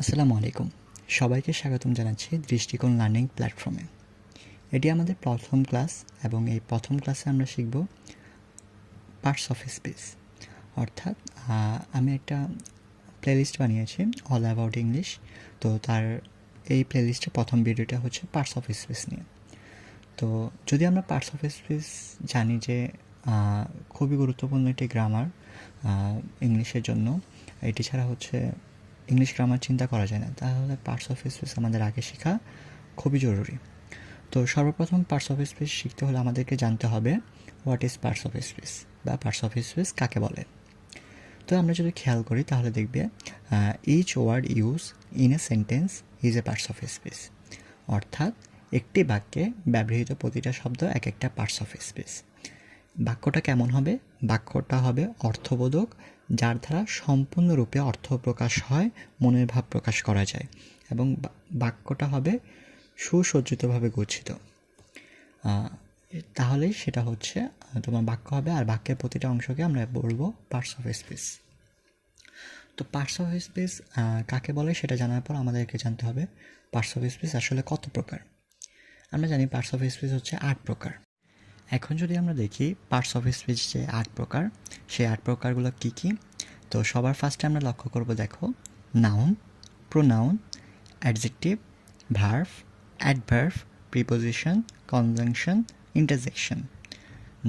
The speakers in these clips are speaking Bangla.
আসসালামু আলাইকুম। সবাইকে স্বাগতম জানাচ্ছি দৃষ্টিকোণ লার্নিং প্ল্যাটফর্মে। এটি আমাদের প্রথম ক্লাস এবং এই প্রথম ক্লাসে আমরা শিখব পার্টস অফ স্পিচ। অর্থাৎ আমি একটা প্লেলিস্ট বানিয়েছি অল অ্যাবাউট ইংলিশ। তো তার এই প্লেলিস্টের প্রথম ভিডিওটা হচ্ছে পার্টস অফ স্পিচ নিয়ে। তো যদি আমরা পার্টস অফ স্পিচ জানি যে খুবই গুরুত্বপূর্ণ একটি গ্রামার ইংলিশের জন্য, এটি ছাড়া হচ্ছে ইংলিশ গ্রামার চিন্তা করা যায় না, তাহলে পার্টস অফ স্পিচ আমাদের আগে শেখা খুবই জরুরি। তো সর্বপ্রথম পার্টস অফ স্পিচ শিখতে হলে আমাদেরকে জানতে হবে what is parts of speech বা পার্টস অফ স্পিচ কাকে বলে। তো আমরা যদি খেয়াল করি তাহলে দেখবে each word use in a sentence is a parts of speech. অর্থাৎ একটি বাক্যে ব্যবহৃত প্রতিটা শব্দ এক একটা পার্টস অফ স্পিচ। বাক্যটা কেমন হবে? বাক্যটা হবে অর্থবোধক, যার দ্বারা সম্পূর্ণরূপে অর্থ প্রকাশ হয়, মনের ভাব প্রকাশ করা যায়, এবং বাক্যটা হবে সুসজ্জিতভাবে গচ্ছিত। তাহলেই সেটা হচ্ছে তোমার বাক্য হবে, আর বাক্যের প্রতিটা অংশকে আমরা বলবো পার্টস অফ স্পিচ। তো পার্টস অফ স্পিচ কাকে বলে সেটা জানার পর আমাদেরকে জানতে হবে পার্টস অফ স্পিচ আসলে কত প্রকার। আমরা জানি পার্টস অফ স্পিচ হচ্ছে 8 প্রকার। এখন যদি আমরা দেখি পার্টস অফ স্পিচ যে 8 প্রকার, সেই 8 প্রকারগুলো কী কী। তো সবার ফার্স্টে আমরা লক্ষ্য করব, দেখো, noun, pronoun, adjective, verb, adverb, preposition, conjunction, interjection.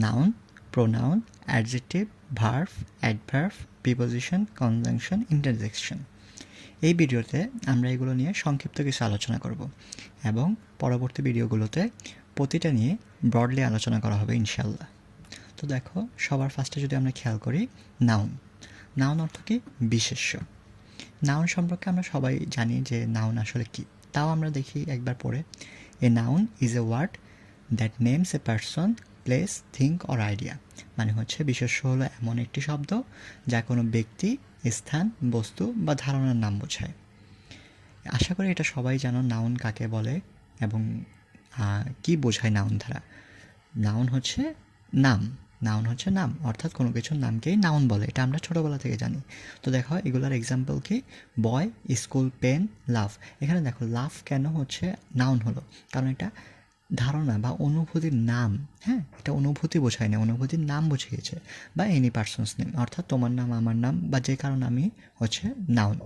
Noun, pronoun, adjective, verb, adverb, preposition, conjunction, interjection. এই ভিডিওতে আমরা এগুলো নিয়ে সংক্ষিপ্ত কিছু আলোচনা করব এবং পরবর্তী ভিডিওগুলোতে প্রতিটা নিয়ে ব্রডলি আলোচনা করা হবে ইনশাল্লাহ। তো দেখো, সবার ফার্স্টে যদি আমরা খেয়াল করি, নাউন। নাউন অর্থ কি? বিশেষ্য। নাউন সম্পর্কে আমরা সবাই জানি যে নাউন আসলে কি, তাও আমরা দেখি একবার পরে। A noun is a word that names a person, place, thing or idea. মানে হচ্ছে বিশেষ্য হলো এমন একটি শব্দ যা কোনো ব্যক্তি, স্থান, বস্তু বা ধারণার নাম বোঝায়। আশা করি এটা সবাই জানো নাউন কাকে বলে এবং কি বোঝায় নাউন দ্বারা। নাউন হচ্ছে নাম। নাউন হচ্ছে নাম, অর্থাৎ কোনো কিছুর নামকেই নাউন বলে, এটা আমরা ছোটোবেলা থেকে জানি। তো দেখো এগুলোর এক্সাম্পল কি? বয়, স্কুল, পেন, লাভ। এখানে দেখো লাভ কেন হচ্ছে নাউন হলো, কারণ এটা ধারণা বা অনুভূতির নাম। হ্যাঁ, এটা অনুভূতি বোঝায় না, অনুভূতির নাম বুঝিয়েছে। বা এনি পারসনস নেম, অর্থাৎ তোমার নাম, আমার নাম, বা যে কারো নামই হচ্ছে নাউন।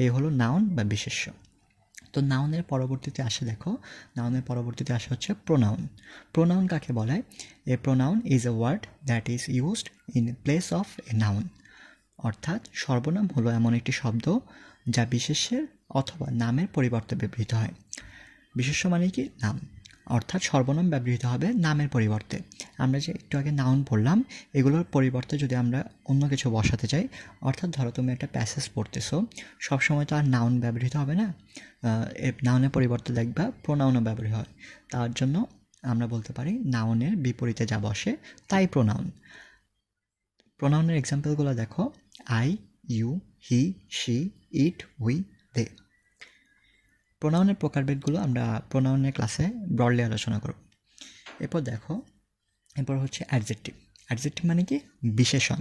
এই হলো নাউন বা বিশেষ্য। তো নাউনের পরবর্তীতে আসে, দেখো, নাউনের পরবর্তীতে আসে হচ্ছে প্রোনাউন। প্রোনাউন কাকে বলে? A pronoun is a word that is used in place of a noun. অর্থাৎ সর্বনাম হলো এমন একটি শব্দ যা বিশেষ্যের অথবা নামের পরিবর্তে ব্যবহৃত হয়। বিশেষ্য মানে কি? নাম। অর্থাৎ সর্বনাম ব্যবহৃত হবে নামের পরিবর্তে। আমরা যে একটু আগে নাউন পড়লাম, এগুলোর পরিবর্তে যদি আমরা অন্য কিছু বসাতে চাই, অর্থাৎ ধরো তুমি একটা প্যাসেজ পড়তেছো, সবসময় তো আর নাউন ব্যবহৃত হবে না, নাউনের পরিবর্তে দেখবা প্রোনাউনও ব্যবহৃত হয়। তার জন্য আমরা বলতে পারি নাউনের বিপরীতে যা বসে তাই প্রোনাউন। প্রোনাউনের এক্সাম্পলগুলো দেখো, I, you, he, she, it, we, they. প্রোনাউনের প্রকারভেদগুলো আমরা প্রোনাউনের ক্লাসে ব্রডলি আলোচনা করব। এরপর দেখো, এরপর হচ্ছে অ্যাডজেক্টিভ। অ্যাডজেক্টিভ মানে কি? বিশেষণ।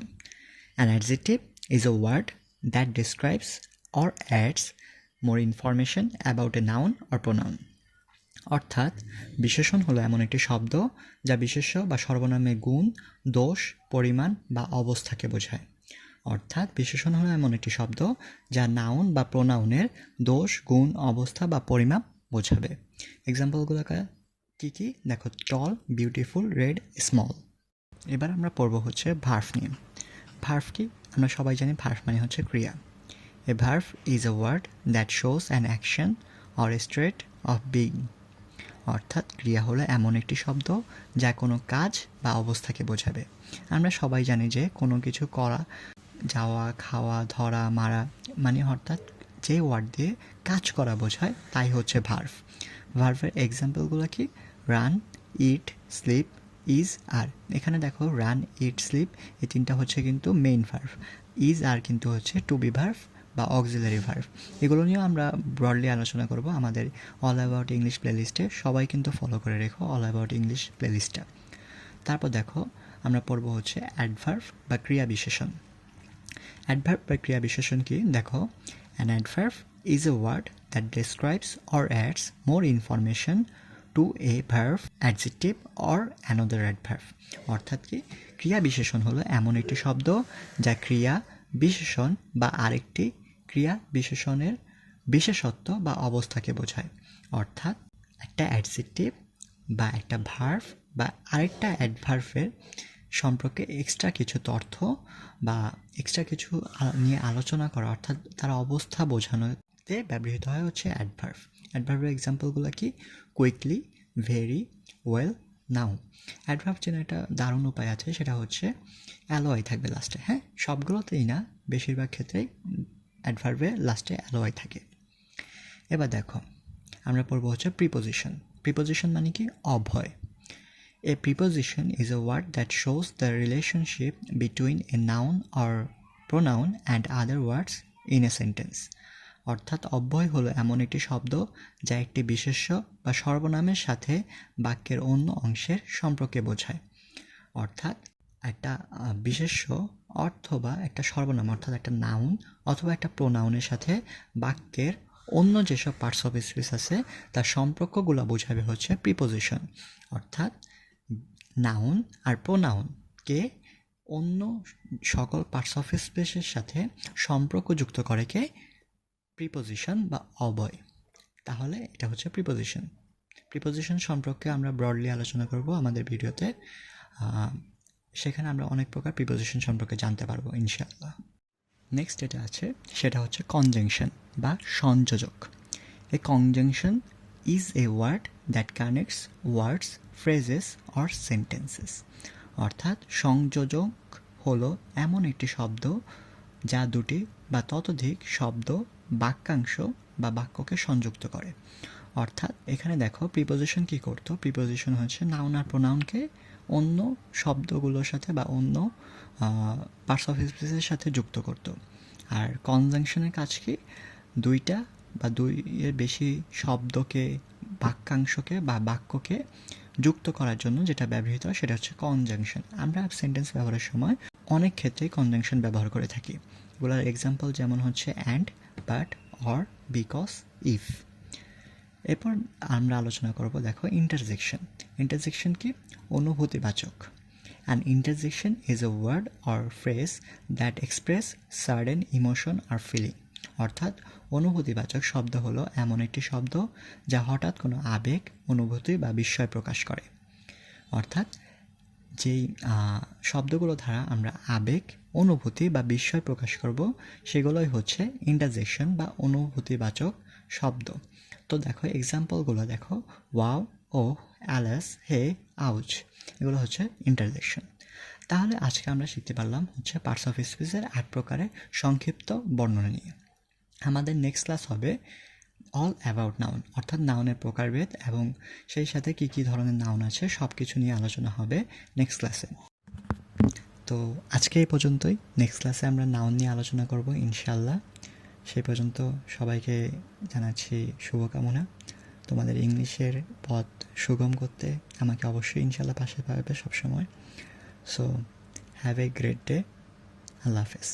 An adjective is a word that describes or adds more information about a noun or pronoun. অর্থাৎ বিশেষণ হলো এমন একটি শব্দ যা বিশেষ্য বা সর্বনামের গুণ, দোষ, পরিমাণ বা অবস্থাকে বোঝায়। অর্থাৎ বিশেষণ হলো এমন একটি শব্দ যা নাউন বা প্রোনাউনের দোষ, গুণ, অবস্থা বা পরিমাপ বোঝাবে। এক্সাম্পলগুলো কী কী দেখো, টল, বিউটিফুল, রেড, স্মল। এবার আমরা পড়ব হচ্ছে ভার্ব নিয়ে। ভার্ব কি? আমরা সবাই জানি ভার্ব মানে হচ্ছে ক্রিয়া। A verb is a word that shows an action or state of being. অর্থাৎ ক্রিয়া হলো এমন একটি শব্দ যা কোনো কাজ বা অবস্থাকে বোঝাবে। আমরা সবাই জানি যে কোনো কিছু করা, যাওয়া, খাওয়া, ধরা, মারা, মানে অর্থাৎ যে ওয়ার্ড দিয়ে কাজ করা বোঝায় তাই হচ্ছে ভার্ব। ভার্বের এক্সাম্পলগুলো কি? রান, ইট, স্লিপ, ইজ, আর। এখানে দেখো রান, ইট, স্লিপ এই তিনটা হচ্ছে কিন্তু মেইন ভার্ব। ইজ, আর কিন্তু হচ্ছে টু বি ভার্ব বা অক্সিলারি ভার্ব। এগুলো নিয়েও আমরা ব্রডলি আলোচনা করব আমাদের অল অ্যাবাউট ইংলিশ প্লেলিস্টে। সবাই কিন্তু ফলো করে রেখো অল অ্যাবাউট ইংলিশ প্লেলিস্টটা। তারপর দেখো আমরা পড়ব হচ্ছে অ্যাডভার্ব বা ক্রিয়া বিশেষণ। অ্যাডভার্ব বা ক্রিয়া বিশেষণ কি? দেখো, an adverb is a word that describes or adds more information to a verb, adjective or another adverb. অর্থাৎ কি, ক্রিয়া বিশেষণ হলো এমন একটি শব্দ যা ক্রিয়া বিশেষণ বা আরেকটি ক্রিয়া বিশেষণের বিশেষত্ব বা অবস্থাকে বোঝায়। অর্থাৎ একটা অ্যাডজেক্টিভ বা একটা ভার্ব বা আরেকটা অ্যাডভার্বের সম্পর্কে এক্সট্রা কিছু তথ্য বা এক্সট্রা কিছু নিয়ে আলোচনা করা, অর্থাৎ তার অবস্থা বোঝানোতে ব্যবহৃত হয় হচ্ছে অ্যাডভার্ব। অ্যাডভার্বের এক্সাম্পলগুলো কি, কুইকলি, ভেরি, ওয়েল, নাও। অ্যাডভার্ব চেনার একটা দারুণ উপায় আছে, সেটা হচ্ছে অ্যালোয়াই থাকবে লাস্টে। হ্যাঁ, সবগুলোতেই না, বেশিরভাগ ক্ষেত্রেই অ্যাডভার্বের লাস্টে অ্যালোয়াই থাকে। এবার দেখো, আমরা পড়বো হচ্ছে প্রিপোজিশন। প্রিপোজিশন মানে কি, অভয়। A preposition is a word that shows the relationship between a noun or pronoun and other words in a sentence. অর্থাৎ অব্যয় হলো এমন একটি শব্দ যা একটি বিশেষ্য বা সর্বনামের সাথে বাক্যের অন্য অংশের সম্পর্কে বোঝায়। অর্থাৎ একটা বিশেষ্য অথবা একটা সর্বনাম, অর্থাৎ একটা নাউন অথবা একটা প্রোনাউনের সাথে বাক্যের অন্য যেসব পার্টস অফ স্পিচ আছে তার সম্পর্কগুলো বোঝাবে হচ্ছে প্রিপোজিশন। অর্থাৎ নাউন আর প্রোনাউনকে অন্য সকল পার্টস অফ স্পিচের সাথে সম্পর্কযুক্ত করে কে, প্রিপোজিশন বা অবয়। তাহলে এটা হচ্ছে প্রিপোজিশন। প্রিপোজিশন সম্পর্কে আমরা ব্রডলি আলোচনা করব আমাদের ভিডিওতে, সেখানে আমরা অনেক প্রকার প্রিপোজিশন সম্পর্কে জানতে পারবো ইনশাআল্লাহ। নেক্সট যেটা আছে সেটা হচ্ছে কনজাংশন বা সংযোজক। A conjunction is a word that connects words, phrases or sentences. অর্থাৎ সংযোজক হলো এমন একটি শব্দ যা দুটি বা ততোধিক শব্দ, বাক্যাংশ বা বাক্যকে সংযুক্ত করে। অর্থাৎ এখানে দেখো প্রিপোজিশন কি করতো, প্রিপোজিশন হচ্ছে নাউন আর প্রোনাউনকে অন্য শব্দগুলোর সাথে বা অন্য পার্টস অফ স্পিচের সাথে যুক্ত করতো। আর কনজাংশনের কাজ কি, দুইটা বা দুইয়ের বেশি শব্দকে, বাক্যাংশকে বা বাক্যকে যুক্ত করার জন্য যেটা ব্যবহৃত হয় সেটা হচ্ছে কনজাংশন। আমরা সেন্টেন্স ব্যবহারের সময় অনেক ক্ষেত্রেই কনজাংশন ব্যবহার করে থাকি। এগুলোর এক্সাম্পল যেমন হচ্ছে and, but, or, because, if. এরপর আমরা আলোচনা করব, দেখো ইন্টারজেকশন। ইন্টারজেকশন কি, অনুভূতিবাচক। An interjection is a word or phrase that express certain emotion or feeling. অর্থাৎ অনুভূতিবাচক শব্দ হলো এমন একটি শব্দ যা হঠাৎ কোনো আবেগ, অনুভূতি বা বিস্ময় প্রকাশ করে। অর্থাৎ যেই শব্দগুলো দ্বারা আমরা আবেগ, অনুভূতি বা বিস্ময় প্রকাশ করব সেগুলোই হচ্ছে ইন্টারজেকশন বা অনুভূতিবাচক শব্দ। তো দেখো এক্সাম্পলগুলো দেখো, ওয়াও, ও, অ্যালাস, হে, আউচ, এগুলো হচ্ছে ইন্টারজেকশন। তাহলে আজকে আমরা শিখতে পারলাম হচ্ছে পার্টস অফ স্পিচের 8 প্রকারের সংক্ষিপ্ত বর্ণনা নিয়ে। আমাদের নেক্সট ক্লাস হবে অল অ্যাবাউট নাউন, অর্থাৎ নাউনের প্রকারভেদ এবং সেই সাথে কী কী ধরনের নাউন আছে সব কিছু নিয়ে আলোচনা হবে নেক্সট ক্লাসে। তো আজকে এই পর্যন্তই। নেক্সট ক্লাসে আমরা নাউন নিয়ে আলোচনা করব ইনশাআল্লাহ। সেই পর্যন্ত সবাইকে জানাচ্ছি শুভকামনা। তোমাদের ইংলিশের পথ সুগম করতে আমাকে অবশ্যই ইনশাআল্লাহ পাশে পাবে সবসময়। So have a great day. আল্লাহ হাফেজ।